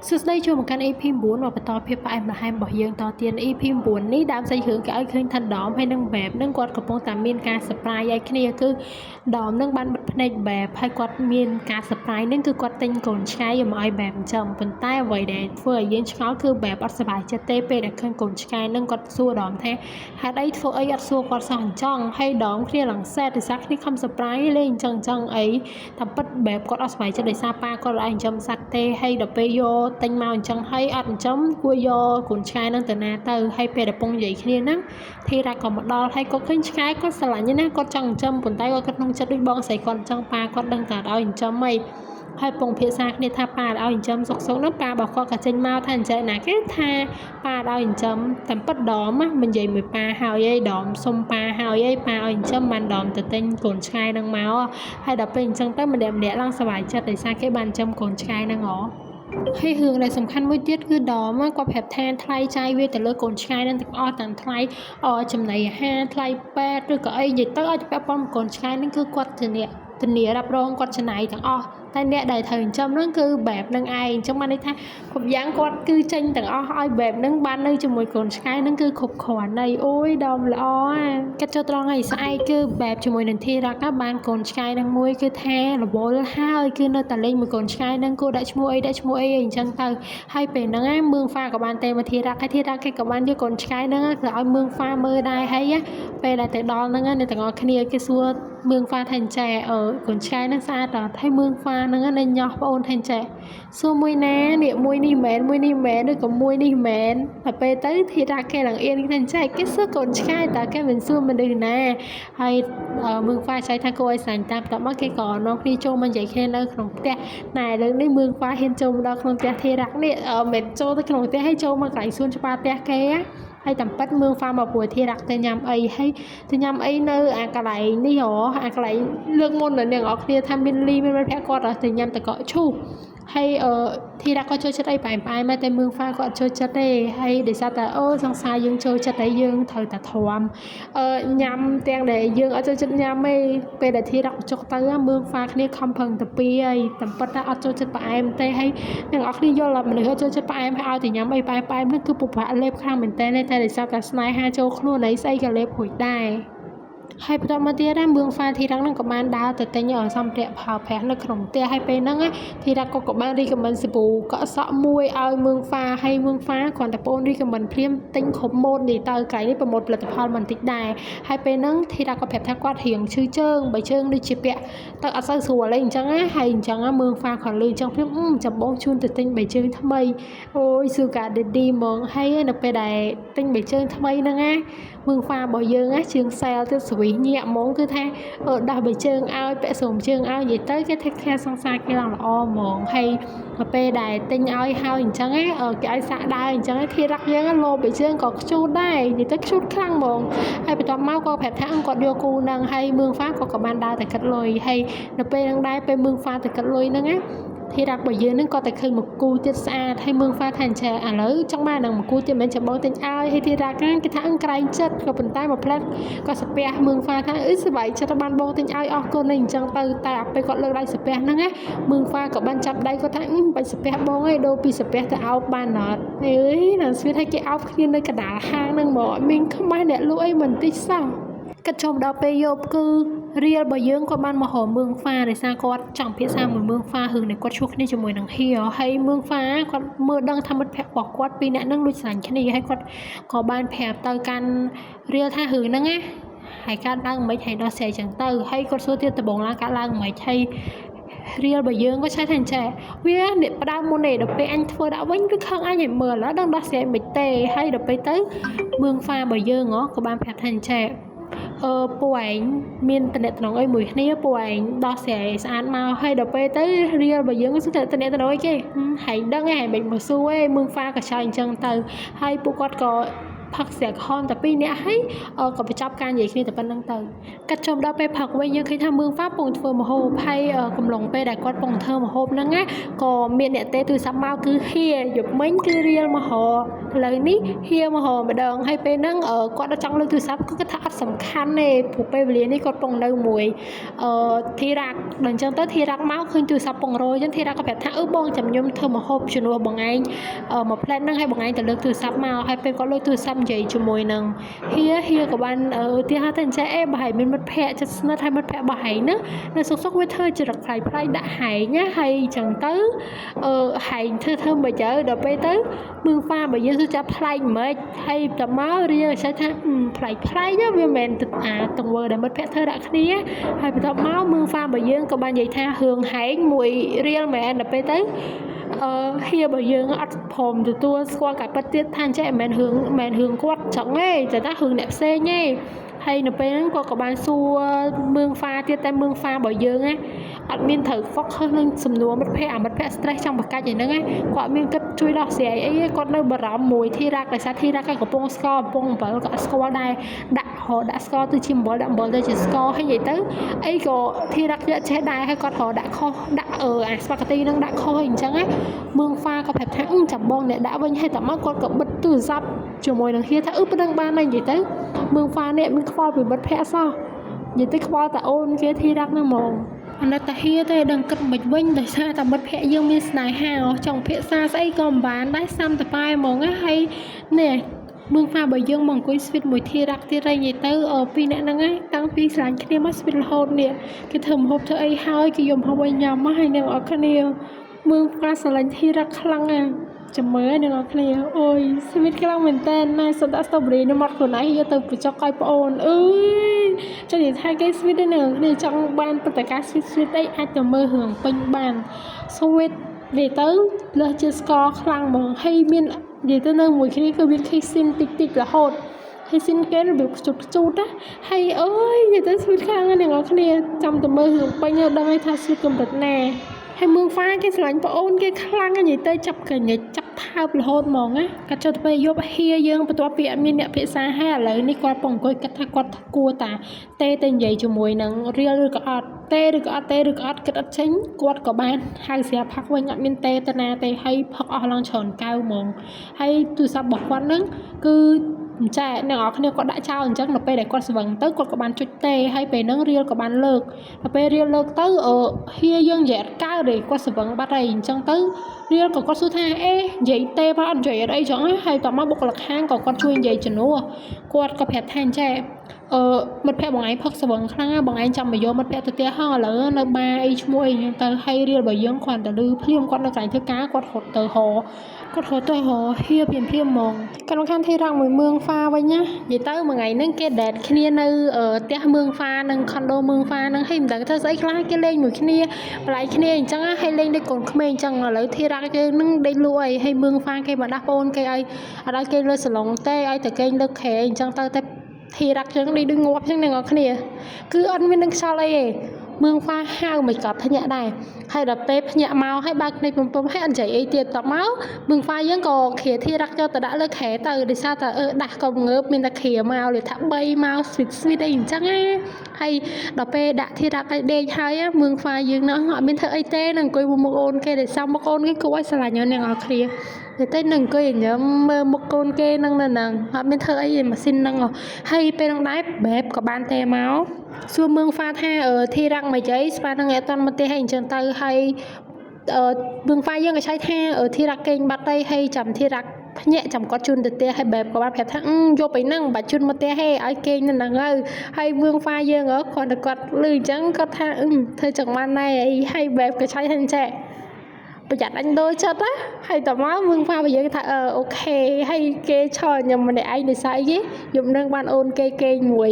សួស្តីចូលមកកាន់ EP 9មកបន្តភាពផ្អែមល្ហែមរបស់យើងតទៀត EP 9នេះដើមសាច់រឿងគេឲ្យឃើញថាដំហើយនឹងបែបនឹងគាត់កំពុងតែមានការ surprise ឲ្យគ្នាគឺដំនឹងបានបិទភ្នែកបែបហើយគាត់មានការ surprise នឹងគឺគាត់ទិញកូនឆ្កែយកមកឲ្យបែបអញ្ចឹងប៉ុន្តែអ្វីដែលធ្វើឲ្យយើងឆ្ងល់គឺបែបអត់សប្បាយចិត្តទេពេលដែលឃើញកូនឆ្កែនឹងគាត់សួរដំថាហេតុអីធ្វើអីអត់សួរគាត់សោះអញ្ចឹងហើយដំគ្នាឡើងសែតដោយសារគ្នាខំ surprise លេងអញ្ចឹងអីតាមពិតបែបគាត់អត់សប្បាយចិត្តដោយសារប៉ាគាត់ឲ្យអញ្ចឹងសัตว์ទេហើយដល់ពេលយកទិញមកអញ្ចឹងហើយអត់អញ្ចឹងគួរយកកូនឆ្កែនឹងទៅណាទៅហើយពេលដែលពងនិយាយគ្នាហ្នឹងធីរ៉ាក៏មកដល់ហើយគាត់ឃើញឆ្កែគាត់ស្រឡាញ់ណាគាត់ចង់ចិញ្ចឹមប៉ុន្តែគាត់ក្នុងចិត្តដូចបងស្រីគាត់អញ្ចឹងប៉ាគាត់ដឹងតែឲ្យចិញ្ចឹមហីហើយពងភាសាគ្នាថាប៉ាឲ្យចិញ្ចឹមសុកហ្នឹងប៉ារបស់គាត់ក៏ចេញមកថាអញ្ចឹងណាគេថាប៉ាឲ្យចិញ្ចឹមតាមពិតដមមិននិយាយមួយប៉ាហើយឯងដមសុំប៉ាហើយឯងប៉ាឲ្យចិញ្ចឹមបានដមទៅទិញកូនឆ្កែនឹងមកហើយដល់ពេលអញ្ចឹងទៅម្នាក់ឡើងសប្បាយចិត្តដោយសារគេបានចិញ្ចឹមកូនឆ្កែនឹងហើយរឿងដែលសំខាន់មួយទៀតគឺដមគាត់ប្រាប់ថាថ្លៃចាយវាទៅលើកូនឆ្កែនឹងទាំងអស់ទាំងថ្លៃចំណីអាហារថ្លៃពេទ្យឬក៏អីនិយាយទៅឲ្យពាក់ព័ន្ធកូនឆ្កែនឹងគឺគាត់ធានារ៉ាប់រងគាត់ចំណាយទាំងអស់តែអ្នកដែលត្រូវចិញ្ចឹមហ្នឹងគឺបែបហ្នឹងឯងអញ្ចឹងបានន័យថាគ្រប់យ៉ាងគាត់គឺចេញទាំងអស់ឲ្យបែបហ្នឹងបាននៅជាមួយកូនឆ្កែហ្នឹងគឺគ្រប់គ្រាន់ហើយអូយដំល្អកាត់ចូលត្រង់ហើយស្អែកគឺបែបជាមួយនឹងធីរ៉ាក់បានកូនឆ្កែហ្នឹងមួយគឺថារវល់ហើយគឺនៅតែលេងមួយកូនឆ្កែហ្នឹងគួរដាក់ឈ្មោះអីអញ្ចឹងទៅហើយពេលហ្នឹងមឿងហ្វាក៏បានតែមកធីរ៉ាក់ហើយធីរ៉ាក់គេក៏បានយកកូនឆ្កែហ្នឹងទៅឲ្យមឿងហ្វាមើលដែរហើយពេលដែលទៅដល់ហ្នឹងអ្នកទាំងអស់គ្នាគេសួរមឿងហ្វាថាអញ្ចេះកូនឆ្កែហ្នឹងស្អាតអត់ហើយមឿងហ្វាហ្នឹងនៅញ៉ោះបងអូនថាអញ្ចេះសួរមួយណានេះមួយនេះមែនឬក៏មួយនេះមែនតែពេលទៅធីរ៉ាគេឡើងអៀនថាអញ្ចេះគេសួរកូនឆ្កែតើគេមិនសួរមនុស្សណាហើយមឿងហ្វាចៃថាគួរឲ្យសាញ់តាមបន្ទាប់មកគេក៏នាំគ្នាចូលមកនិយាយគ្នានៅក្នុងផ្ទះតែឥឡូវនេះមឿងហ្វាហ៊ានចូលមកដល់ក្នុងផ្ទះធីរ៉ានេះមិនចូលទៅក្នុងផ្ទះហើយចូលមកកន្លែងសួនច្បារផ្ទះគេហើយតាមពិតមឿងហ្វាមកពួយធីរ៉ាក់ទៅញ៉ាំអីហើយទៅញ៉ាំអីនៅអាកន្លែងនេះអាកន្លែងលើកមុនអ្នកនរគ្នាថាមានលីមានមិត្តភក្តិគាត់ទៅញ៉ាំតកកឈូសហើយធីរ៉ាក់ក៏ចូលចិត្តអីផ្អែមមកតែមឿងហ្វាគាត់ចូលចិត្តទេហើយដោយសារតែសង្សារយើងចូលចិត្តហើយយើងត្រូវតែទ្រាំញ៉ាំទាំងដែលយើងអត់ចូលចិត្តញ៉ាំទេពេលដែលធីរ៉ាក់ចុកទៅមឿងហ្វាគ្នាខំប្រឹងទៅពីហើយតាមពិតថាអត់ចូលចិត្តផ្អែមទេហើយអ្នកនរគ្នាយល់មនុស្សចូលចិត្តផ្អែមហើយឲ្យទៅញ៉ាំអីផ្អែមហ្នឹងគឺពុបាក់លេបខាងមែនតើតែដោយសារតែស្នេហាចូលខ្លួនអីស្អីក៏លេបរួចដែរហើយបន្តមកទៀតមឿងហ្វាធីរ៉ាក់ហ្នឹងក៏បានដើរទៅទិញសម្ភារៈប្រើប្រាស់នៅក្នុងផ្ទះហើយពេលហ្នឹងធីរ៉ាក់ក៏បានរីកមិនសាប៊ូកក់សក់មួយឲ្យមឿងហ្វាហើយមឿងហ្វាគ្រាន់តែបងរីកមិនភ្លាមទិញគ្រប់ម៉ូតនេះទៅក្រៃនេះប្រម៉ូទផលិតផលបន្តិចដែរហើយពេលហ្នឹងធីរ៉ាក់ក៏ប្រាប់ថាគាត់រៀងឈឺជើងបើជើងដូចជាពាក់ទៅអត់សូវស្រួលអីអញ្ចឹងហើយអញ្ចឹងមឿងហ្វាគាត់លឺអញ្ចឹងភ្លាមចាំបងជូនទៅទិញបីជើងថ្មីអូយស៊ូកាដេឌីហ្មងហើយនៅពេលដែលទិញបីជើងថ្មីហ្នឹងមឿងហ្វារបស់យើងជើងសែលទៅស្វីញាក់ហ្មងគឺថាដោះបីជើងឲ្យពាក់ស្រោមជើងឲ្យនិយាយទៅគេថាខាសង្សារគេឡើងល្អហ្មងហើយពេលដែលទិញឲ្យហើយអញ្ចឹងគេឲ្យសាក់ដើរអញ្ចឹងធីរ៉ាក់យើងលោបីជើងក៏ខ្ជូតដែរនិយាយទៅខ្ជូតខ្លាំងហ្មងហើយបន្ទាប់មកក៏ប្រាប់ថាគាត់យកគូនឹងហើយមឿងហ្វាក៏បានដើរទៅកាត់លុយហើយនៅពេលហ្នឹងដែរពេលមឿងហ្វាទៅកាត់លុយហ្នឹងធីរ៉ាក់របស់យើងនឹងក៏តែឃើញមកគូទៀតស្អាតហើយមឿងហ្វាថាអញ្ចឹងឥឡូវចង់បាននឹងមកគូទៀតមិនចាំបងទិញឲ្យហើយធីរ៉ាក់គេថាក្រែងចិត្តក៏ប៉ុន្តែមកផ្លែតក៏សាពះមឿងហ្វាថាសប្បាយចិត្តបានបងទិញឲ្យអស់គុណអញ្ចឹងទៅតែពេលគាត់លើកដៃសាពះហ្នឹងមឿងហ្វាក៏បានចាប់ដៃគាត់ថាបាច់សាពះបងឯងដូរពីសាពះទៅអោបបានអត់អើយណាស្វីតឲ្យគេអោបគ្នានៅកណ្ដាលហាងហ្នឹងមកមានខ្មាស់អ្នកលក់អីមិនតិចសោះកាត់ចូលដល់ពេលយប់គឺរៀលរបស់យើងគាត់បានមករកមឿងហ្វាដោយសារគាត់ចង់ភាសាមួយមឿងហ្វារឿងដែលគាត់ជួបគ្នាជាមួយនឹងហៀហើយមឿងហ្វាគាត់មើលដឹងថាមិត្តភក្តិរបស់គាត់ពីរនាក់ហ្នឹងដូចស្រាញ់គ្នាហើយគាត់ក៏បានប្រាប់ទៅកាន់រៀលថារឿងហ្នឹងហើយកើតឡើងមិនហើយដោះស្រាយចឹងទៅហើយគាត់សួរទៀតដំបងឡើងកើតឡើងមិនហើយរៀលរបស់យើងក៏ឆ្លើយថាអញ្ចឹងវាអ្នកផ្ដើមមុននេះដល់ពេលអញធ្វើដាក់វិញគឺខឹងអញឲ្យមើលដល់ដឹងដោះស្រាយមិនទេហើយដល់ពេលទៅមឿងហ្វារបស់យើងក៏បានប្រាប់ថាអញ្ចឹងពួកឯងមានតំណែងអីមួយគ្នាពួកឯងដោះស្រាយស្អាតមកហើយដល់ពេលទៅរៀលរបស់យើងគឺតំណែងអីគេហើយដឹងហើយមិនមកសួរឯងមឿងហ្វាក៏ឆ្លើយអញ្ចឹងទៅហើយពួកគាត់ក៏ ផឹកស្រាខំតែ2នាក់ហើយក៏បញ្ចប់ការនិយាយគ្នាតែប៉ុណ្្នឹងទៅកាត់ចំដល់ពេលផឹកវិញយើងឃើញថាមឿងហ្វាពងធ្វើម្ហូបហើយកំឡុងពេលដែលគាត់ពងធ្វើម្ហូបហ្នឹងណាក៏មានអ្នកទេទូរស័ព្ទមកគឺហៀយប់មិញគឺរៀលមករឥឡូវនេះហៀមកម្ដងហើយពេលហ្នឹងគាត់ដល់ចង់លើកទូរស័ព្ទគាត់ថាអត់សំខាន់ទេព្រោះពេលវេលានេះគាត់ពងនៅមួយធីរ៉ាក់ដល់អញ្ចឹងទៅធីរ៉ាក់មកឃើញទូរស័ព្ទពងរយអញ្ចឹងធីរ៉ាក់ក៏ប្រាប់ថាបងចាំខ្ញុំធ្វើម្ហូបជំនួសបងឯងមួយផ្លែតហ្នឹងឲ្យបងឯងទៅលើកទូរស័ព្ទមកហើយពេលគាត់លើកទូរស័ព្ទនិយាយជាមួយនឹងហៀក៏បានទីហៅទៅអញ្ចឹងបើហើយមានមិត្តភ័ក្តិចិត្តស្និទ្ធហើយមិត្តភ័ក្តិរបស់ហែងណានៅសុកវាធ្វើចរិតខ្លាយដាក់ហែងណាហើយអញ្ចឹងទៅហែងធ្វើមិនទៅដល់ពេលទៅមឿងហ្វាបើយើងទៅចាប់ប្លែកមិនហើយតមករៀលថាប្លែកវាមិនមែនទង្វើដែលមិត្តភ័ក្តិធ្វើដាក់គ្នាហើយបន្ទាប់មកមឿងហ្វាបើយើងក៏បាននិយាយថារឿងហែងមួយរៀលមែនដល់ពេលទៅហៀបើយើងអត់ព្រមទទួលស្គាល់ការពិតទៀតថាអញ្ចឹងមិនមែនរឿងគាត់ចឹងទេតែថារឿងអ្នកផ្សេងទេហើយនៅពេលហ្នឹងគាត់ក៏បានសួរមឿងហ្វាទៀតតែមឿងហ្វាបើយើងណាអត់មានត្រូវ focus នឹងសំណួរមិត្តភ័ក្តិ stress ចង់បកាច់អីហ្នឹងគាត់អត់មានគិតជួយដោះស្រាយអីគាត់នៅបារម្ភមួយធីរ៉ាក់ដោយសារធីរ៉ាក់កំពុងស្គរកំពុងអំបិលក៏អត់ស្គាល់ដែរដាក់ស្ករទៅជាអំបិលដាក់អំបិលទៅជាស្ករហើយនិយាយទៅអីក៏ធីរ៉ាក់យកចេះដែរហើយគាត់ដាក់ខុសដាក់ស្ប៉ាហ្គាទីហ្នឹងដាក់ខុសអីអញ្ចឹងណាមឿងហ្វាក៏ប្រាប់ថាចាំបងអ្នកដាក់វិញហើយតមកគាត់ក៏បិទទូរស័ព្ទជាមួយនឹងហៀថាប៉ុណ្ណឹងបានហើយនិយាយទៅមឿងហ្វានេះមានខ្វល់ពីមិត្តភ័ក្តិសោះនិយាយទៅខ្វល់តែអូនគេធីរ៉ាក់ហ្នឹងហ្មងអាណិតតាហៀទេដឹងគិតមិនវិញដោយសារតែមិត្តភ័ក្តិយើងមានស្នេហាចង់ភាសាស្អីក៏មិនបានដែរសាំតប៉ែហ្មងណាហើយនេះមឿងហ្វាបើយើងមកអង្គុយស្វីតមួយធីរ៉ាក់ទៀតហើយនិយាយទៅពីរអ្នកហ្នឹងណាតាំងពីស្រឡាញ់គ្នាមកស្វីតរហូតនេះគេធ្វើម្ហូបធ្វើអីហើយគេយកម្ហូបឲ្យញ៉ាំមកហើយនឹងអត់គ្នាមឿងហ្វាស្រឡាញ់ធីរ៉ាក់ខ្លាំងណាស់ចាំមើលនឹងអត់គ្នាអូយស្វីតខ្លាំងមែនតើណាស់សុទ្ធតែស្ទ្រូប៊េរីនៅមាត់ខ្លួនឯងយកទៅបញ្ចុកឲ្យប្អូនអើយចង់និយាយថាគេស្វីតទេនឹងគ្នាចង់បានព្រឹត្តិការណ៍ស្វីតអីអាចទៅមើលរឿងពេញបានស្វីតនិយាយទៅលើសជាស្ករខ្លាំងហ្មងហើយមាននិយាយទៅនៅមួយគ្នាគឺមានខេស៊ីនតិចរហូតហើយស៊ីនគេរបៀបខ្ជូតណាហើយអើយនិយាយទៅស្វីតខ្លាំងណាស់អ្នកនរគ្នាចាំទៅមើលរឿងពេញដឹងហើយថាស្វីតកម្រិតណាហើយមឿងហ្វាគេស្រឡាញ់ប្អូនគេខ្លាំងនិយាយទៅចាប់កញ្ញាចាប់ថើបរហូតហ្មងណាគាត់ចុះទៅពេលយប់ហៀយើងបន្ទាប់ពីអត់មានអ្នកភាសាហើយឥឡូវនេះគាត់ពងអង្គុយគិតថាគាត់គួរតាទេទៅនិយាយជាមួយនឹងរៀលឬក៏អត់ទេឬក៏អត់គិតអត់ចេញគាត់ក៏បានហៅស្រាប់ផឹកវិញអត់មានទេទៅណាទេហើយផឹកអស់ឡើងច្រើនកៅហ្មងហើយទូរស័ព្ទរបស់គាត់ហ្នឹងគឺចែអ្នកនរគ្នាគាត់ដាក់ចោលអញ្ចឹងនៅពេលដែលគាត់ស្វឹងទៅគាត់ក៏បានចុចទេហើយពេលហ្នឹងរៀលក៏បានលើកដល់ពេលរៀលលើកទៅហៀយើងនិយាយអត់កើតទេគាត់ស្វឹងបាត់ហើយអញ្ចឹងទៅរៀលក៏គាត់សួរថានិយាយទេបើអត់និយាយអត់អីចឹងហើយតមកបុគ្គលិកហាងក៏គាត់ជួយនិយាយជំនួសគាត់ក៏ប្រាប់ថាអញ្ចឹងមិត្តភ័ក្តិបងឯងផឹកស្វឹងខ្លាំងណាស់បងឯងចាំមកយកមិត្តភ័ក្តិទៅផ្ទះហងឥឡូវនៅបារអីឈ្មោះអីហ្នឹងទៅហើយរៀលបើយើងគ្រាន់តែលឺភ្លាមគាត់នៅកន្លែងធ្វើការគាត់រត់ទៅហហហៀភ្លាមហ្មងគាត់ខាងធីរ៉ាក់មួយមឿងហ្វាវិញណានិយាយទៅមួយថ្ងៃហ្នឹងគេដេតគ្នានៅផ្ទះមឿងហ្វានិងខុនដូមឿងហ្វាហ្នឹងហើយមិនដឹងធ្វើស្អីខ្លះគេលេងមួយគ្នាបន្លាយគ្នាអញ្ចឹងហើយលេងដូចកូនក្មេងអញ្ចឹងឥឡូវធីរ៉ាក់យើងហ្នឹងដេកលក់អីហើយមឿងហ្វាគេបានដាស់ប្អូនគេឲ្យអត់ឲ្យគេលើសាឡុងទេឲ្យតែគេលើកខែអញ្ចឹងទៅតែធីរ៉ាក់យើងនេះដូចងាប់អញ្ចឹងអ្នកនរគ្នាគឺអត់មាននឹងខ្យល់អីទេមឿងហ្វាហៅមិនក៏ភ្ញាក់ដែរហើយដល់ពេលភ្ញាក់មកហើយបើកភ្នែកពំហើយអត់និយាយអីទៀតតមកមឿងហ្វាយើងក៏គ្រាធីរ៉ាក់យកទៅដាក់លើខែទៅដោយសារតែដាស់ក៏ងើបមានតែគ្រាមកលេថា3មកស្វីតអីអញ្ចឹងណាហើយដល់ពេលដាក់ធីរ៉ាក់ឲ្យដេកហើយមឿងហ្វាយើងនោះអត់មានធ្វើអីទេនឹងអង្គុយមុខអូនគេដែលសំមុខអូនគេគួរឲ្យស្រឡាញ់អ្នកនរគ្នាតែនឹងអង្គុយញ៉ាំមើលមុខកូនគេនឹងនៅហ្នឹងអត់មានធ្វើអីឯម៉ាស៊ីនហ្នឹងហើយពេលហ្នឹងដែរបែបក៏បានទេមកសួរមឿងហ្វាថាធីរ៉ាក់មកចៃស្ប៉ាហ្នឹងអត់តន់មកទេហើយអញ្ចឹងទៅហើយមឿងហ្វាយើងក៏ឆ្លៃថាធីរ៉ាក់គេងបាត់ទៅហើយចាំធីរ៉ាក់ភ្ញាក់ចាំគាត់ជូនទៅផ្ទះហើយបែបក៏បានប្រាប់ថាយកទៅហ្នឹងមិនបាច់ជូនមកផ្ទះទេឲ្យគេងនៅហ្នឹងហើយមឿងហ្វាយើងគាត់តែគាត់លឺអញ្ចឹងគាត់ថាធ្វើចឹងបានដែរហើយបែបក៏ឆ្លៃថាអញ្ចឹងប្រយ័ត្នអញដូរចិត្តណាហើយតមកមឿងហ្វាបើយើងថាអូខេហើយគេឆោខ្ញុំម្នាក់ឯងនិស័យគេយប់នឹងបានអូនគេងមួយ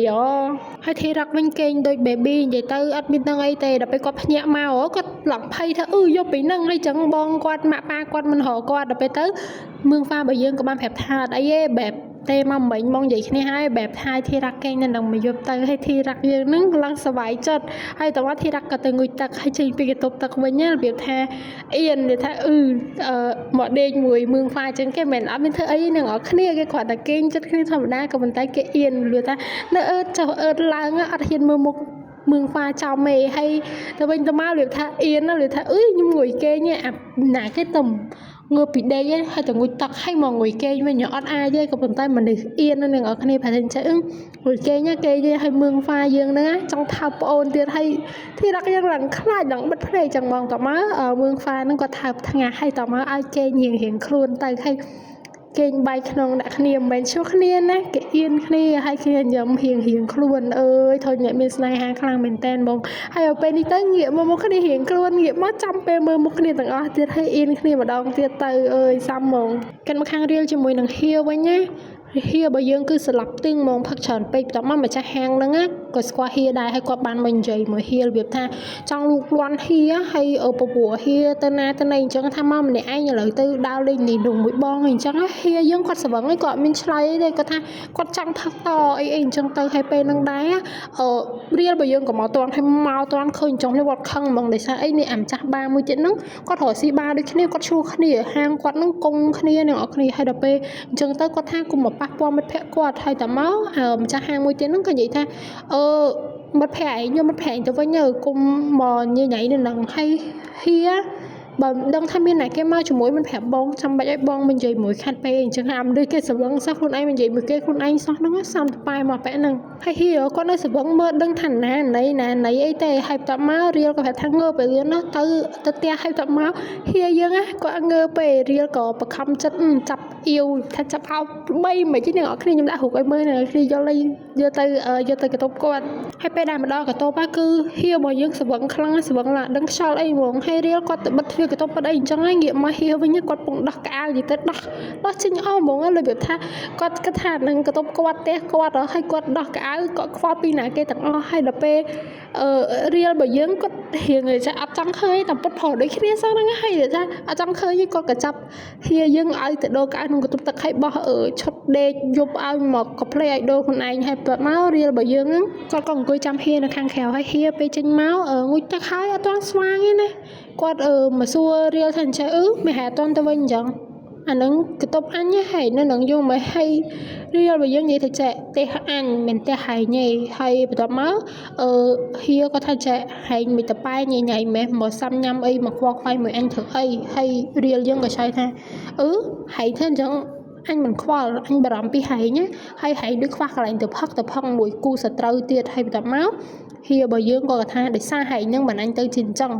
ហើយធីរ៉ាក់វិញគេងដូច baby និយាយទៅអត់មានដឹងអីទេដល់ពេលគាត់ភ្ញាក់មកគាត់ឡើងភ័យថាយកពីហ្នឹងហើយចឹងបងគាត់ម៉ាក់ប៉ាគាត់មិនរកគាត់ដល់ពេលទៅមឿងហ្វាបើយើងក៏បានប្រាប់ថាអត់អីទេបែប ទេមកមិញមកនិយាយគ្នាហើយបែបថាធីរ៉ាគេងនៅនឹងមួយយប់ទៅហើយធីរ៉ាយើងនឹងឡើងសប្បាយចិត្តហើយតោះធីរ៉ាក៏ទៅងុយទឹកហើយចេញពីកន្ទប់ទឹកវិញរបៀបថាអៀននិយាយថាមកដេកមួយមឿងហ្វាអញ្ចឹងគេមិនអត់មានធ្វើអីនឹងអត់គ្នាគេគ្រាន់តែគេងចិត្តគ្នាធម្មតាក៏ប៉ុន្តែគេអៀនលឿថានៅចុះឡើងអត់ហ៊ានមើលមុខមឿងហ្វាចោលមេហើយទៅវិញទៅមកលឿថាអៀនលឿថាខ្ញុំងុយគេងអាណាគេទៅងើបពីដេកហើយទៅងុយទឹកហើយមកងុយគេងវិញអត់អាចទេក៏ប៉ុន្តែមនុស្សអៀននឹងអត់គ្នាប្រហែលចេះងុយគេងគេហើយមឿងហ្វាយើងហ្នឹងចង់ថើបប្អូនទៀតហើយទីរកយើងឡើងខ្លាចឡើងបិទភ្នែកចឹងមកតើមកមឿងហ្វាហ្នឹងគាត់ថើបថ្ងាសហើយតើមកឲ្យគេងរៀងខ្លួនទៅហើយគេងបាយក្នុងដាក់គ្នាមិនមែនជួគ្នាណាគេអៀនគ្នាហើយគេញ៉ាំរៀងខ្លួនធុញអ្នកមានស្នេហាខ្លាំងមែនតែនបងហើយដល់ពេលនេះទៅងាកមកគ្នារៀងខ្លួនងាកមកចាំពេលមើលមុខគ្នាទាំងអស់ទៀតហើយអៀនគ្នាម្ដងទៀតទៅសាំហ្មងកាន់មកខាងរៀលជាមួយនឹងហៀវិញណាហៀរបស់យើងគឺស្លាប់ទឹងហ្មងផឹកច្រើនពេកបន្ទាប់មកម្ចាស់ហាងហ្នឹងក៏ស្គាល់ហៀដែរហើយគាត់បានមកនិយាយមកហៀរបៀបថាចង់លូកលាន់ហៀហើយពពោះហៀទៅណាទៅណីអញ្ចឹងថាមកម្នាក់ឯងឥឡូវទៅដើរលេងនេះនោះមួយបងអញ្ចឹងហៀយើងគាត់ស្វឹងហើយគាត់អត់មានឆ្លើយអីទេគាត់ថាគាត់ចង់ផឹកតអីអញ្ចឹងទៅហើយពេលហ្នឹងដែររៀលរបស់យើងក៏មកតន់ហើយមកតន់ឃើញចង់គាត់ខឹងហ្មងដោយសារអីនេះអាម្ចាស់បាមួយទៀតហ្នឹងគាត់រកស៊ីបាដូចគ្នាគាត់ឈួរគ្នាហាងគាត់ហ្នឹងគង់គ្នានឹងអត់គ្នាហើយដល់ពេលអញ្ចឹងទៅគាត់ថាគុំមកប៉ះពាល់មិត្តភក្តិគាត់ហើយតមកម្ចាស់ហាងមួយទៀតហ្នឹងក៏និយាយថាមិត្តភក្តិឯងយកមិត្តភក្តិឯងទៅវិញគុំមកញញៃនៅនឹងហើយហៀបើដឹងថាមានអ្នកគេមកជាមួយមិនប្រាប់បងចាំបាច់ឲ្យបងមិននិយាយមួយខាត់ពេកអញ្ចឹងអាមដូចគេស្វឹងសោះខ្លួនឯងមិននិយាយមួយគេខ្លួនឯងសោះហ្នឹងសំតប៉ែមកប៉ែហ្នឹងហើយហៀគាត់នៅស្វឹងមើលដឹងថាណាណៃអីទេហើយតមករៀលក៏ប្រាប់ថាងើពេលនោះទៅផ្ទះហើយតមកហៀយើងគាត់ងើពេលរៀលក៏បខំចិត្តចាប់អៀវថាចាប់អោប3មិនទេអ្នកនរគ្នាខ្ញុំដាក់រូបឲ្យមើលអ្នកគ្នាយកទៅកតុបគាត់ហើយពេលដែលមកដល់កតុបគឺហៀរបស់យើងស្វឹងខ្លាំងស្វឹងឡាដឹងខ្យល់អីហ្មងហើយរៀលគាត់ទៅបិទទ្វារកតុបបាត់អីអញ្ចឹងហើយងាកមកហៀវិញគាត់ពងដោះកៅនិយាយទៅដោះចេញអស់ហ្មងលើថាគាត់គិតថានឹងកតុបគាត់ទេគាត់ហើយគាត់ដោះកៅគាត់ខ្វល់ពីណាគេទាំងអស់ហើយដល់ពេលរៀលរបស់យើងគាត់រៀងថាអត់ចង់ឃើញតែពុតផលដូចគ្នាសោះហ្នឹងហើយថាអត់ចង់ឃើញគាត់ក៏ចាប់ហៀយើងឲ្យទៅដូរកៅក្នុងកតុបទឹកឲ្យបោះឈុតដេកយប់ឲ្យមកក៏ផ្លេឲ្យដូរខ្លួនឯងហើយបាត់មករៀលរបស់យើងហ្នឹងគាត់ក៏អង្គុយចាំហៀនៅខាងក្រៅហើយហៀពេលចេញមកងុយទឹកហើយអត់ទាន់ស្វាងទេណាគាត់មកសួររៀលថាអញ្ចឹងមិនហែអត់ទាន់ទៅវិញអញ្ចឹងអានឹងកតុបអញហើយនៅនឹងយកមកឲ្យរៀលរបស់យើងនិយាយថាចេះទេអញមិនទេហើយញ៉ៃហើយបន្ទាប់មកហៀក៏ថាចេះហែងមិនតប៉ែញ៉ៃម៉េះមកសាំញ៉ាំអីមកខ្វល់ខ្វាយមួយអញធ្វើអីហើយរៀលយើងក៏ឆ្លើយថាហើយថាអញ្ចឹងអញមិនខ្វល់អញបារម្ភពីហែងហើយហែងដូចខ្វះកន្លែងទៅផឹកមួយគូសត្រូវទៀតហើយបន្ទាប់មកហៀរបស់យើងក៏ថាដោយសារហែងហ្នឹងមិនអញទៅជាអញ្ចឹង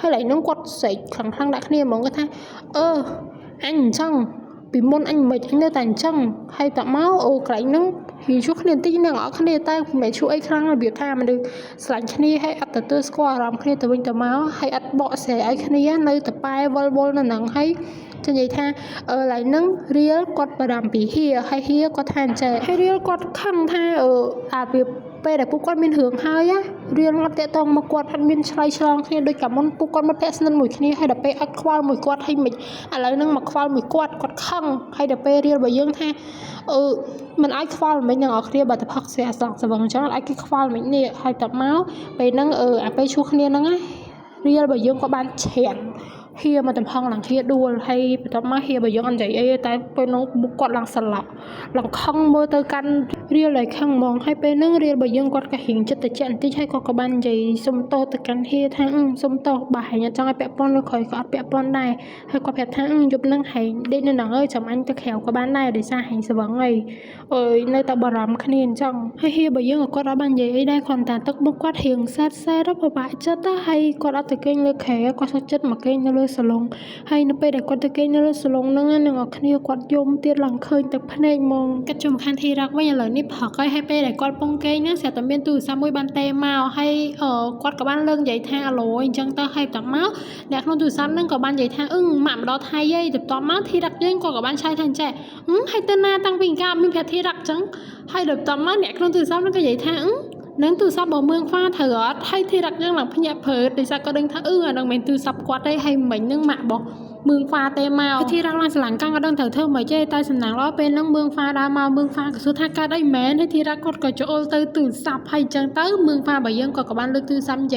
ហើយឡៃហ្នឹងគាត់ស្រែកខ្លាំងដាក់គ្នាហ្មងគាត់ថាអញអញ្ចឹងពីមុនអញមិនអញនៅតែអញ្ចឹងហើយតមកកន្លែងហ្នឹងហ៊ីជួគ្នាតិចនឹងអត់គ្នាតែមិនជួអីខ្លាំងរបៀបថាមនុស្សស្លាញ់គ្នាហើយអត់ទទួលស្គាល់អារម្មណ៍គ្នាទៅវិញទៅមកហើយអត់បកស្រាយឲ្យគ្នានៅតែប៉ែវល់នៅហ្នឹងហើយនិយាយថាឡៃហ្នឹងរៀលគាត់បារម្ភពីហៀហើយហៀគាត់ថាអញ្ចឹងហើយរៀលគាត់ខឹងថាអាវាពេលដែលពួកគាត់មានរឿងហើយរៀលអត់តាក់ទងមកគាត់អត់មានឆ្លៃឆ្លងគ្នាដូចកាលមុនពួកគាត់មកភ័ក្រស្និទ្ធមួយគ្នាហើយដល់ពេលអត់ខ្វល់មួយគាត់ហើយមិនឥឡូវហ្នឹងមកខ្វល់មួយគាត់ខឹងហើយដល់ពេលរៀលរបស់យើងថាមិនអាចខ្វល់មិននឹងអរគ្នាបើតែផឹកស្រាស្លង់ស្វឹងអញ្ចឹងអាចគេខ្វល់មិននេះហើយតមកពេលហ្នឹងអាពេលឈ្លោះគ្នាហ្នឹងរៀលរបស់យើងក៏បានច្រានហៀមកតំផង់ឡើងហៀដួលហើយបន្ទាប់មកហៀរបស់យើងអត់និយាយអីតែពេលនោះមុខគាត់ឡើងស្លាប់ឡើងខឹងមើលទៅកាន់រៀលឲ្យខឹងហ្មងហើយពេលហ្នឹងរៀលរបស់យើងគាត់ក៏រៀងចិត្តតិចបន្តិចហើយគាត់ក៏បាននិយាយសុំទោសទៅកាន់ហៀថាសុំទោសបើហែងអត់ចង់ឲ្យពាក់ព័ន្ធលើក្រោយក៏អត់ពាក់ព័ន្ធដែរហើយគាត់ប្រាប់ថាយប់ហ្នឹងហែងដេកនៅហ្នឹងចាំអញទៅក្រៅក៏បានដែរដោយសារហែងស្វឹងអីនៅតែបារម្ភគ្នាអញ្ចឹងហើយហៀរបស់យើងក៏គាត់អត់បាននិយាយអីដែរគ្រាន់តែទឹកមុខគាត់រៀងសែតពិបាកចិត្តហើយគាត់អត់ទៅគេងលើខែគាត់សុខចិត្តមកគេងនៅលើសាឡុងហើយនៅពេលដែលគាត់ទៅគេងនៅលើសាឡុងហ្នឹងនឹងអរគ្នាគាត់យំទៀតឡើងឃើញទឹកភ្នែកហ្មងកាត់ជុំខានធីរ៉ាក់វិញឥឡូវនេះផឹកហើយពេលដែលគាត់ពងគេងហ្នឹងស្រាប់តែមានទូរស័ព្ទមួយបានទេមកហើយគាត់ក៏បានលើកនិយាយថាអាឡូអញ្ចឹងទៅហើយបន្ទាប់មកអ្នកក្នុងទូរស័ព្ទហ្នឹងក៏បាននិយាយថាម៉ាក់ម្ដងថៃហីបន្ទាប់មកធីរ៉ាក់យើងក៏បានឆ្លើយថាចេះហើយទៅណាតាំងពីកាមានប្រាប់ធីរ៉ាក់អញ្ចឹងហើយបន្ទាប់មកអ្នកក្នុងទូរស័ព្ទហ្នឹងក៏និយាយថានឹងទូរស័ព្ទរបស់មឿងហ្វាត្រូវអត់ហើយធីរ៉ាក់យើងឡើងភ្ញាក់ព្រឺដោយសារគាត់ដឹងថាអានឹងមិនទូរស័ព្ទគាត់ទេហើយមិញហ្នឹងម៉ាក់របស់ เมืองฟ้าเตมาที่รักลังสลังกังก็ดังเถิดเธอหมายใจใต้สำนักล้อเป็นนังเมืองฟ้าดามาเมืองฟ้าก็สุดท้ายการได้แม้ให้ที่รักก็จะโอนตื่นสับให้จังเต้เมืองฟ้าใบยังก็บ้านเลือกตื่นซ้ำใจ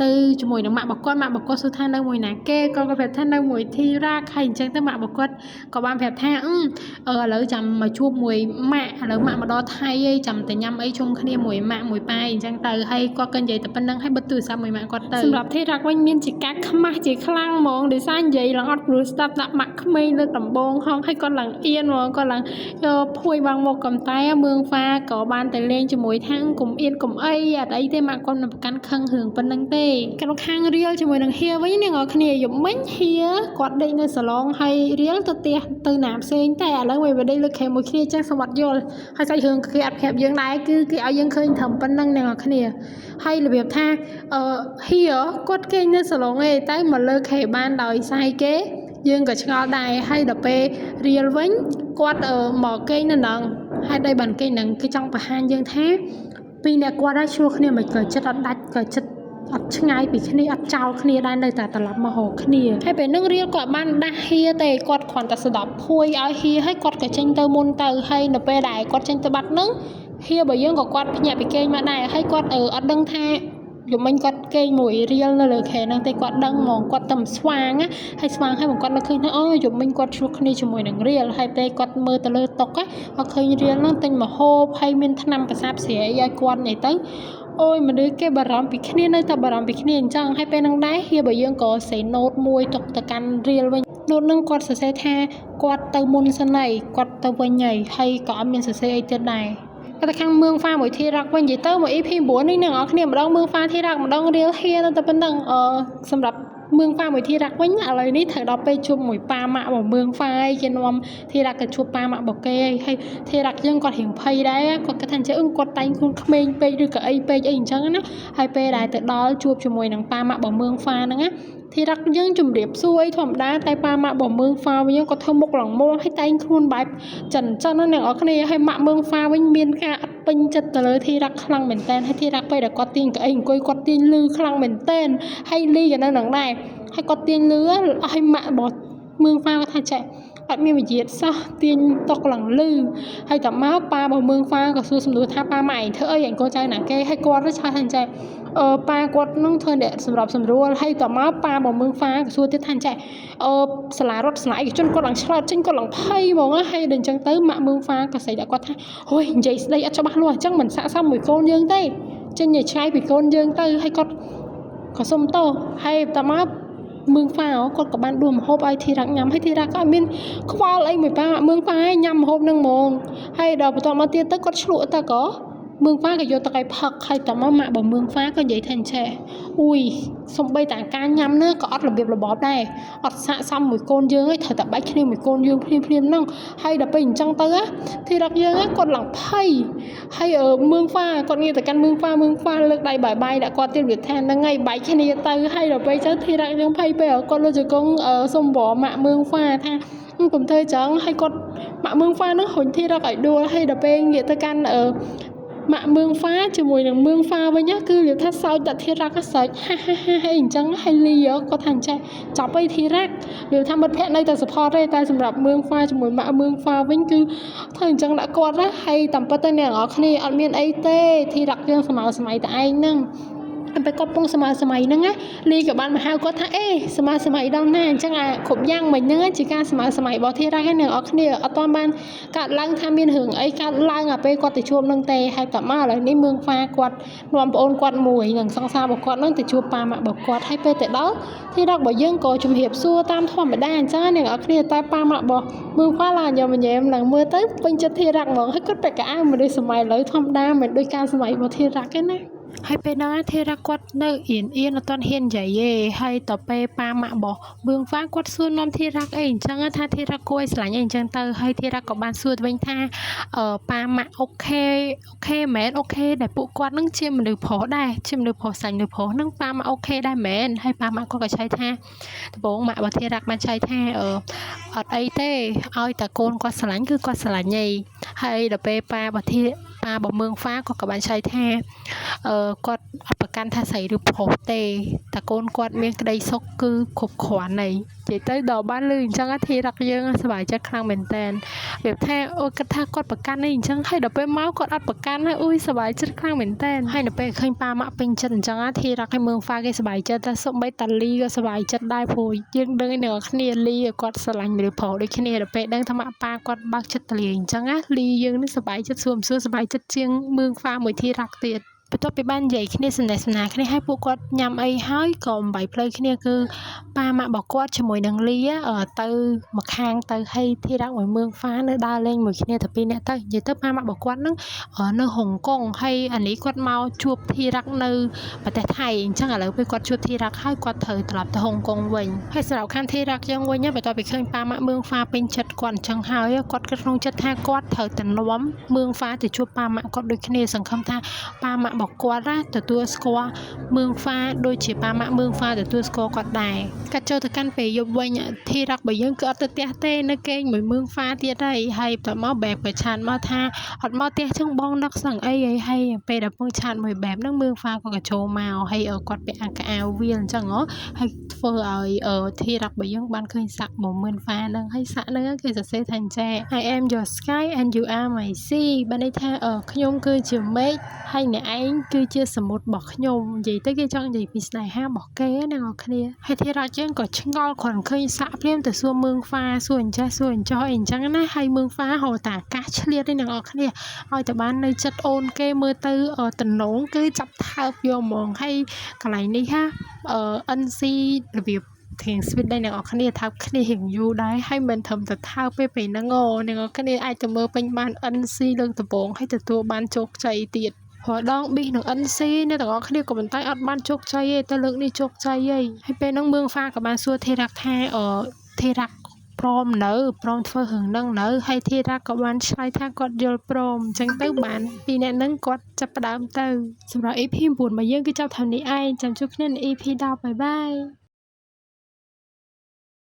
ตื่นจมูกหนังหมากบอกก้อนสุดท้ายได้มวยหนาแก้ก็แบบท่านได้มวยที่รักให้จังตั้งหมากบอกก้อนก็บ้านแบบแท้แล้วจำมาชูบมวยหมากแล้วหมากมาดอไทยจำแต่ยำไอ้ชงขณีมวยหมากมวยปลายจังเตอให้ก็กันใหญ่แต่ปันนังให้บัตรตื่นซ้ำมวยหมากก็เตอสำหรับที่รักวันมีนจิกักขมาจิคลั่งมองดีไซน์ใหญ่หลังอัดรูสตับหนักหมักขมิ้นเลือดต่ำบงห้องให้ก้อนหลังเอียนมองก้อนหลังพูดบางหมกกำไตเมืองฟ้าก่อบ้านแต่เลี้ยงจมูกทั้งกลุ่มเอียนกลุ่มอะไรเตะหมากก้อนประกันคังหึงปันนังเตะกันข้างเรียวจมูกหนังเฮียไว้เนี่ยงอขณีหยุดไม่เฮียกอดได้ในสลองให้เรียวตัวเตี้ยตื่นหนามเซ็งแต่แล้วไปได้เลือกแค่มวยขณีแจ้งสวัสดิ์โยนให้ใส่หึงคืออัดแคบยังได้คือเอายังเคยทำปันนังเนี่ยงอขณีให้ระเบียบท่าเฮียกดเก่งในสลองแต่มาเลิกแค่บ้านดอยใส่เก๋ยังกับชาวใดให้ดับไปเรียลวิ่งกวาดหมอเก่งนั่นดังให้ได้บันเก่งนั่งคือจังประหารยังแท้ปีนี้กวาดได้ชัวร์เนี่ยมันเกิดจะดัดเกิดจะอัดช่างไงปีนี้อัดเจ้าเนี่ยได้เลยแต่ตลับมาหอกเนี่ยให้เป็นนึ่งเรียลกวาดบ้านได้เฮียแต่กวาดขวัญแต่สดับพุยเอาเฮียให้กวาดกับเจนเตอร์มุนเตอร์ให้ดับไปได้กวาดเจนเตอร์บัดนึงเฮียบอกยังกับกวาดเนี่ยไปเก่งมาได้ให้กวาดอัดดังแท้อยู่มันก็เกยหมวยเรียลเลยแค่นั่งแต่กอดดังมองกอดต่ำสว่างให้สว่างให้ผมกอดนักขึ้นนะอยู่มันกอดชุกนี่จมูกหนังเรียลให้แต่กอดมือตะเลตกพอเคยเรียลนั่งเต็มมาโฮให้มันทำประสาทเสียยายกอดไหนตั้งมันดื้อแกบารามปีขี้นี่แต่บารามปีขี้นี่จังให้ไปนั่งได้เฮียบอกยังก็ใส่โน้ตมวยตกตะกันเรียลไว้โน้ตนั่งกอดเสียแท้กอดตะมุนสนัยกอดตะวันใหญ่ให้ก็มีเสียไอเจนได้แต่ข้างเมืองฟ้าหมวยที่รักวันยี่เตอร์หมวยอีพีบัวนี่หนึ่งเนี่ยมาดองเมืองฟ้าที่รักมาดองเรียลเฮียแต่เป็นดังสำหรับเมืองฟ้าหมวยที่รักวันอะไรนี่ถ้าเราไปชุบหมวยปลาหมาบอกเมืองฟ้าเย็นวมที่รักกับชุบปลาหมาบอกเกยให้ที่รักยังกอดเห็นไพ่ได้กอดกระทันจะกอดไตคุณเมย์ไปหรือกับไอไปจังนะให้ไปได้แต่ดอชุบชุบหมวยหนังปลาหมาบอกเมืองฟ้านะที่รักยังจุ่มเรียบซวยถ่อมได้แต่ปลาหมาบอกเมืองฟ้าวันยังก็เธอมกหลังโม่ให้ไตคุณใบจันนั่นหนึ่งนี่ให้หมาเมืองฟ้าวันเมียนค่ะเป็นจัดเลยที่รักคลังเหม็นเต้นให้ที่รักไปแต่กอดตีนกับไอ้กอยกอดตีนลือคลังเหม็นเต้นให้ลีกันนั่นหนังได้ให้กอดตีนเลือให้หมาบอกเมืองฟ้าก็ทันใจอัดมีวิจิตรซะตีนตกหลังลือให้แต่ม้าปลาบอกเมืองฟ้าก็สู้สมดุลท่าปลาใหม่เธออย่างโกใจหนักแกให้กอดรัชาทันใจปลากดน้องเธอเนี่ยสำหรับสำรวจให้ต่อมาปลาบอกเมืองฟ้ากับส่วนที่ทันใจสลายรถสลายจนกดหลังฉลาดจนกดหลังไพ่มองให้เดินจังเตอมาเมืองฟ้าก็ใส่ดากว่าท่าโอ้ยใหญ่ได้อัจฉริยะล้วนจังเหมือนสะสมมวยโกนยังได้จนใหญ่ใช้ปีโกนยังเตอให้กดขอส้มโตให้ต่อมาเมืองฟ้ากดกับบ้านรวมฮบไอที่รักยำให้ที่รักก็มินควาอะไรเหมือนป้าเมืองฟ้ายำฮบนั่งมองให้ดอกต่อมาเตี้ยตะกดฉลุตะก็เมืองฟ้ากับโยตะไคผักใครแต่มาหมาบอกเมืองฟ้าก็ใหญ่แทนแช่อุ้ยสมใบต่างการยำเนื้อก็อัดระเบียบระบอบได้อัดสะสมหมวยโกนเยอะให้เธอแต่ใบแค่หมวยโกนเยอะเพลียมนั่งให้ดับไปอย่างจังเตอที่รักเยอะกดหลังไพ่ให้เมืองฟ้ากดเงี้ยแต่กันเมืองฟ้าเลือกใดใบแต่กดเตี้ยเหลือแทนนั่งไงใบแค่นี้เตอให้ดับไปเจ้าที่รักยังไพ่ไปก็เราจะกงสมบ่อหมาเมืองฟ้าท่าผมเธอจังให้กดหมาเมืองฟ้านั่งหนที่รักไอ้ดูให้ดับไปเงี้ยแต่กันหมาเมืองฟ้าจมูกหนังเมืองฟ้าไว้เนี่ยคือเดี๋ยวถ้าเศร้าแต่ที่รักก็ใส่ให้จังให้เลี้ยก็ทันใจจับไปที่รักเดี๋ยวทำบัตรแพทย์ในแต่เฉพาะได้แต่สำหรับเมืองฟ้าจมูกหมาเมืองฟ้าไว้คือถ้าจังละกอดละให้ต่ำปัตตานีอ๋อคณีอันเมียนไอเต้ที่รักเรื่องสมัยแต่ไอ้นั่งไปก็ปงสมัยนั่งอะลีกับบ้านมาหาก็ท่าสมัยดังนั่นจังขบย่างเหมือนนั่งจีการสมัยบอกที่รักให้หนึ่งอ๋อคณีเอาตอนบ้านการล้างทำเมียนหึงไอ้การล้างไปกอดติดช่วงนั่งเตะให้กลับมาเลยในเมืองฟ้ากอดรวมโอนกอดมวยหนึ่งสองสามบอกกอดนั่งติดช่วงปลามาบอกกอดให้ไปแต่แล้วที่รักบอกยังก่อจุ่มเหียบซัวตามท่อมไปได้จ้าหนึ่งอ๋อคณีตายปลามาบอกเมืองฟ้าลานยาวมันแย้มหลังเมื่อเต้เป็นจะที่รักมองให้ก็ไปกะอ้างมาด้วยสมัยเลยทอมด้าเหมือนด้วยการสมัยบอกที่รักกันนะให้ไปนะเทรักกดเนื้อเอียนตอนเห็นใหญ่เย่ให้ต่อไปปลาหมาบอกเบื้องฟ้ากดส่วนน้ำที่รักจังถ้าที่รักกล้วยสลายจังเตอให้ที่รักกับบ้านส่วนเว้นท่าปลาหมาโอเคแมนโอเคแต่ปุกวาดนั่งชิมหรือพอได้ชิมหรือพอสั่งหรือพอนั่งปลาหมาโอเคได้แมนให้ปลาหมาก็ใช้ท่าแต่บอกหมาบอกที่รักมันใช้ท่าอัดไอเต้เอาแต่โกนกวาดสลายคือกวาดสลายใหญ่ให้ต่อไปปลาบอกที่ปลา ฟ้าบ่เมืองฟ้าก็បានឆ្លើយថាគាត់អត់ប្រកាន់ថាស្រីឬប្រុសទេតែកូនគាត់មានក្តីសុខគឺគ្រប់គ្រាន់ហើយនិយាយទៅដល់បានលឺអញ្ចឹងធីរ៉ាក់យើងសប្បាយចិត្តខ្លាំងមែនតើវាថាអូគាត់ថាគាត់ប្រកាន់នេះអញ្ចឹងហើយដល់ពេលមកគាត់អត់ប្រកាន់ហើយអ៊ុយសប្បាយចិត្តខ្លាំងមែនតើហើយនៅពេលឃើញប៉ាម៉ាក់ពេញចិត្តអញ្ចឹងធីរ៉ាក់ឲ្យមើងហ្វាគេសប្បាយចិត្តតែសូម្បីតាលីក៏សប្បាយចិត្តដែរព្រោះយើងដឹងអ្នកគ្នាលីគាត់ស្រឡាញ់មនុស្សប្រុសដូចគ្នាដល់ពេលដឹងថាម៉ាក់ប៉ាគាត់បើកចិត្តតាលីអញ្ចឹងលីយើងនេះសប្បាយចិត្តសួរសប្បាយចិត្តជាងមើងហ្វាមួយធីរ៉ាក់ទៀតបន្ទាប់ពីបាននិយាយគ្នាសន្ទនាគ្នាឲ្យពួកគាត់ញ៉ាំអីហើយក៏បំបីផ្លូវគ្នាគឺប៉ាម៉ាក់របស់គាត់ជាមួយនឹងលីទៅមកខាងទៅឲ្យធីរ៉ាក់មួយមើងហ្វានៅដើរលេងមួយគ្នាទៅពីរនាក់ទៅនិយាយទៅប៉ាម៉ាក់របស់គាត់នឹងនៅហុងកុងហើយអានេះគាត់មកជួបធីរ៉ាក់នៅប្រទេសថៃអញ្ចឹងឥឡូវពេលគាត់ជួបធីរ៉ាក់ហើយគាត់ត្រូវត្រឡប់ទៅហុងកុងវិញហើយសម្រាប់ខាងធីរ៉ាក់យើងវិញបន្ទាប់ពីឃើញប៉ាម៉ាក់មើងហ្វាពេញចិត្តគាត់អញ្ចឹងហើយគាត់គិតក្នុងចិត្តថាគាត់ត្រូវទៅនាំមើងហ្វាទៅជួបប៉ាម៉ាក់គាត់ដូចគ្នាសង្ឃឹមថាប៉ាម៉ាក់របស់គាត់ទទួលស្គាល់មើងហ្វាដូចជាប៉ាម៉ាក់មើងហ្វាទទួលស្គាល់គាត់ដែរកាត់ចូលទៅកាន់ពេលយប់វិញធីរ៉ាក់របស់យើងគឺអត់ទៅផ្ទះទេនៅគេងមួយមើងហ្វាទៀតហើយបន្ទាប់មកបែបក៏ឆានមកថាអត់មកផ្ទះចឹងបងនឹកសឹងអីហើយពេលដែលពងឆានមួយបែបហ្នឹងមើងហ្វាក៏ចូលមកហើយគាត់ពាក់អាវវាអញ្ចឹងហើយធ្វើឲ្យធីរ៉ាក់របស់យើងបានឃើញសាក់10000ហ្វាហ្នឹងហើយសាក់ហ្នឹងគេសរសេរថាចេះ I am your sky and you are my sea បានន័យថាខ្ញុំគឺជាមេឃហើយអ្នកឯងគឺជាសមុទ្ររបស់ខ្ញុំនិយាយទៅគេចង់និយាយពីស្នេហារបស់គេណាអ្នកគ្នាហើយធីរ៉ាក់យើងក៏ឆ្ងល់គ្រាន់ឃើញសាក់ព្រាមទៅសួរមើងហ្វាសួរអញ្ចេះសួរអញ្ចោះអីអញ្ចឹងណាហើយមើងហ្វាហៅតាអាកាសឆ្លៀតនេះអ្នកគ្នាឲ្យតែបាននៅចិត្តអូនគេមើលទៅតំណងគឺចាប់ថើបយកហ្មងហើយកន្លែងនេះហាNC របៀបធាងស្វីតដែរអ្នកគ្នាថើបគ្នារៀងយូរដែរហើយមិនត្រឹមតែថើបពេលហ្នឹងអ្នកគ្នាអាចទៅមើលពេញបាន NC លើកដំបូងហើយទទួលបានជោគជ័យទៀតដងប៊ីសនឹង NC អ្នកទាំងអស់គ្នាក៏ប៉ុន្តែអត់បានជោគជ័យទេតែលើកនេះជោគជ័យហើយពេលហ្នឹងមើងហ្វាក៏បានសួរធីរ៉ាក់ថាធីរ៉ាក់ព្រមធ្វើរឿងហ្នឹងនៅហើយធីរ៉ាក់ក៏បានឆ្លើយថាគាត់យល់ព្រមអញ្ចឹងទៅបានពីរអ្នកហ្នឹងគាត់ចាប់ផ្ដើមទៅសម្រាប់ EP 9របស់យើងគឺចាប់ថានេះឯងចាំជួបគ្នានៅ EP 10 បាយបាយ